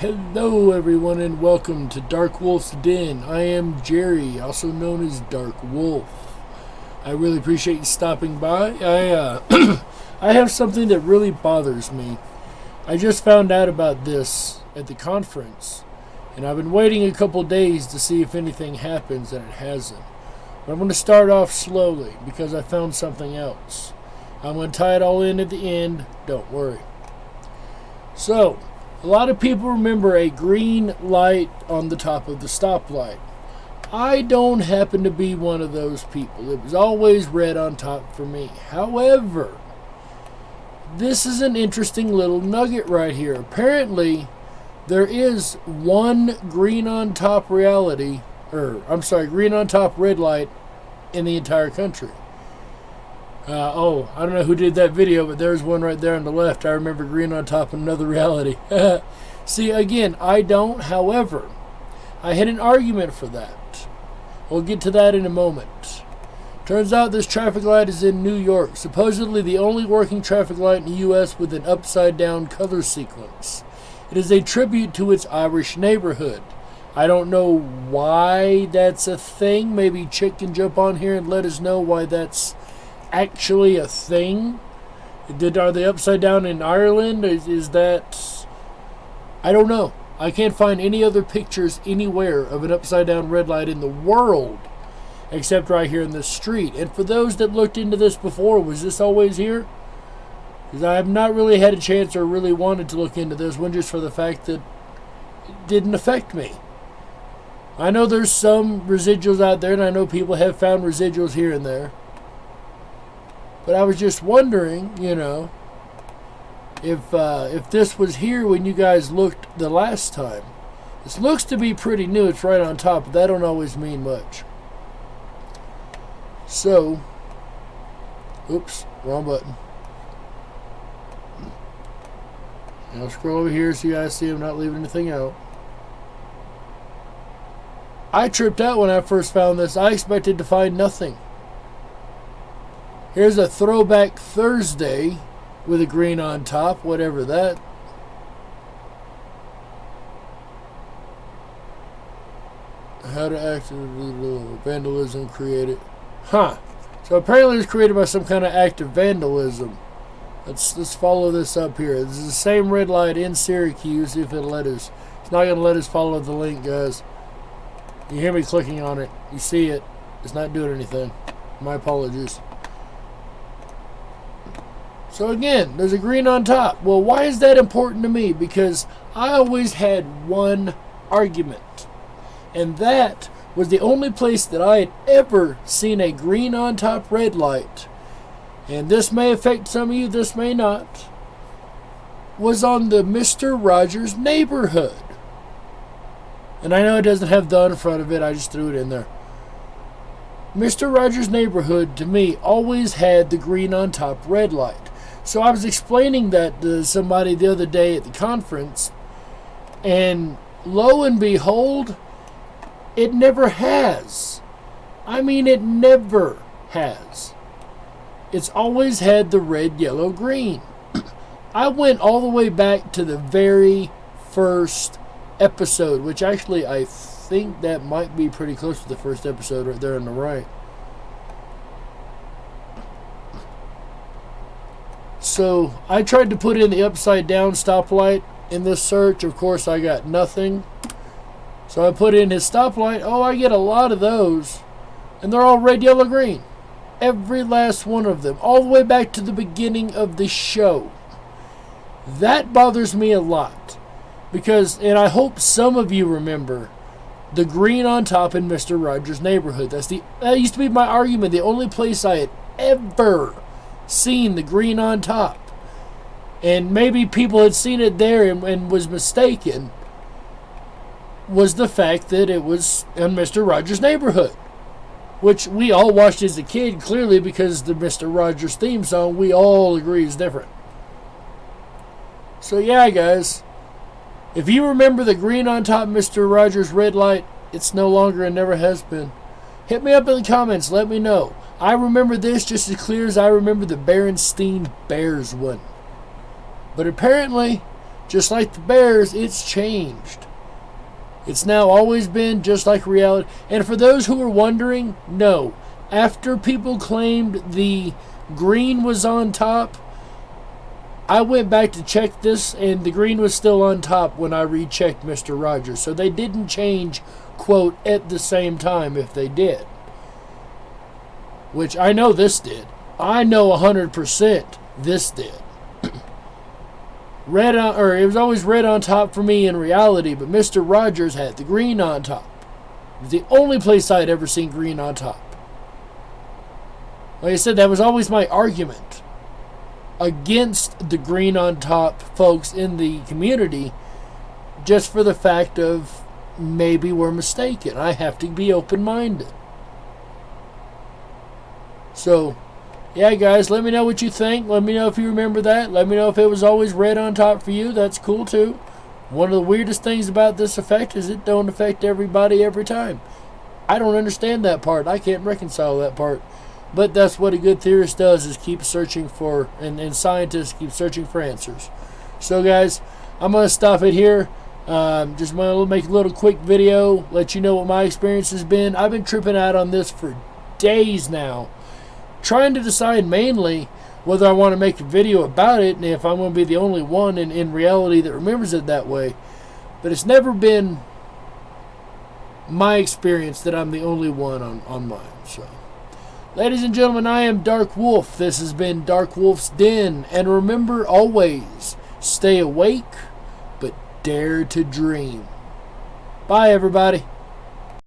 Hello everyone and welcome to Dark Wolf's Den. I am Jerry, also known as Dark Wolf. I really appreciate you stopping by. I have something that really bothers me. I just found out about this at the conference, and I've been waiting a couple days to see if anything happens, and it hasn't. But I'm going to start off slowly because I found something else. I'm going to tie it all in at the end, don't worry. So, a lot of people remember a green light on the top of the stoplight. I don't happen to be one of those people. It was always red on top for me. However, this is an interesting little nugget right here. Apparently, there is one green on top green on top red light in the entire country. I don't know who did that video, but there's one right there on the left. I remember green on top in another reality. See, again, I don't. However, I had an argument for that. We'll get to that in a moment. Turns out this traffic light is in New York, supposedly the only working traffic light in the U.S. with an upside-down color sequence. It is a tribute to its Irish neighborhood. I don't know why that's a thing. Maybe Chick can jump on here and let us know why that's actually a thing. Are they upside down in Ireland? Is that... I don't know. I can't find any other pictures anywhere of an upside down red light in the world except right here in the street. And for those that looked into this before, was this always here? Because I have not really had a chance or really wanted to look into this one, just for the fact that it didn't affect me. I know there's some residuals out there, and I know people have found residuals here and there. But I was just wondering, if this was here when you guys looked the last time. This looks to be pretty new. It's right on top, but that don't always mean much. So, oops, wrong button. Now scroll over here so you guys see I'm not leaving anything out. I tripped out when I first found this. I expected to find nothing. Here's a throwback Thursday with a green on top, whatever that. How to activate vandalism created. Huh. So apparently it was created by some kind of act of vandalism. Let's follow this up here. This is the same red light in Syracuse, if it'll let us. It's not going to let us follow the link, guys. You hear me clicking on it. You see it. It's not doing anything. My apologies. So again, there's a green on top. Well, why is that important to me? Because I always had one argument. And that was the only place that I had ever seen a green on top red light, and this may affect some of you, this may not, was on the Mr. Rogers neighborhood. And I know it doesn't have the in front of it, I just threw it in there. Mr. Rogers neighborhood, to me, always had the green on top red light. So I was explaining that to somebody the other day at the conference, and lo and behold, it never has. I mean, it never has. It's always had the red, yellow, green. I went all the way back to the very first episode, which actually I think that might be pretty close to the first episode right there on the right. So I tried to put in the upside down stoplight in this search. Of course, I got nothing. So I put in his stoplight. Oh, I get a lot of those. And they're all red, yellow, green. Every last one of them. All the way back to the beginning of the show. That bothers me a lot. Because, and I hope some of you remember, the green on top in Mr. Rogers' neighborhood. That used to be my argument. The only place I had ever seen the green on top. And maybe people had seen it there and was mistaken. Was the fact that it was in Mr. Rogers' neighborhood, which we all watched as a kid, clearly, because the Mr. Rogers theme song, we all agree, is different. So yeah, guys, if you remember the green on top Mr. Rogers red light, it's no longer and never has been. Hit me up in the comments, let me know. I remember this just as clear as I remember the Berenstein Bears one. But apparently, Just like the Bears, it's changed. It's now always been just like reality. And for those who are wondering, no. After people claimed the green was on top, I went back to check this, and the green was still on top when I rechecked Mr. Rogers. So they didn't change, quote, at the same time if they did. Which I know this did. I know 100% this did. Red on, or it was always red on top for me in reality, but Mr. Rogers had the green on top. It was the only place I'd ever seen green on top. Like I said, that was always my argument against the green on top folks in the community, just for the fact of maybe we're mistaken. I have to be open-minded. So, yeah, guys, let me know what you think. Let me know if you remember that. Let me know if it was always red on top for you. That's cool, too. One of the weirdest things about this effect is it don't affect everybody every time. I don't understand that part. I can't reconcile that part. But that's what a good theorist does, is keep searching for, and scientists keep searching for answers. So, guys, I'm going to stop it here. Just want to make a little quick video, let you know what my experience has been. I've been tripping out on this for days now, trying to decide mainly whether I want to make a video about it and if I'm going to be the only one in reality that remembers it that way. But it's never been my experience that I'm the only one on mine. So, ladies and gentlemen, I am Dark Wolf. This has been Dark Wolf's Den. And remember, always stay awake, but dare to dream. Bye, everybody.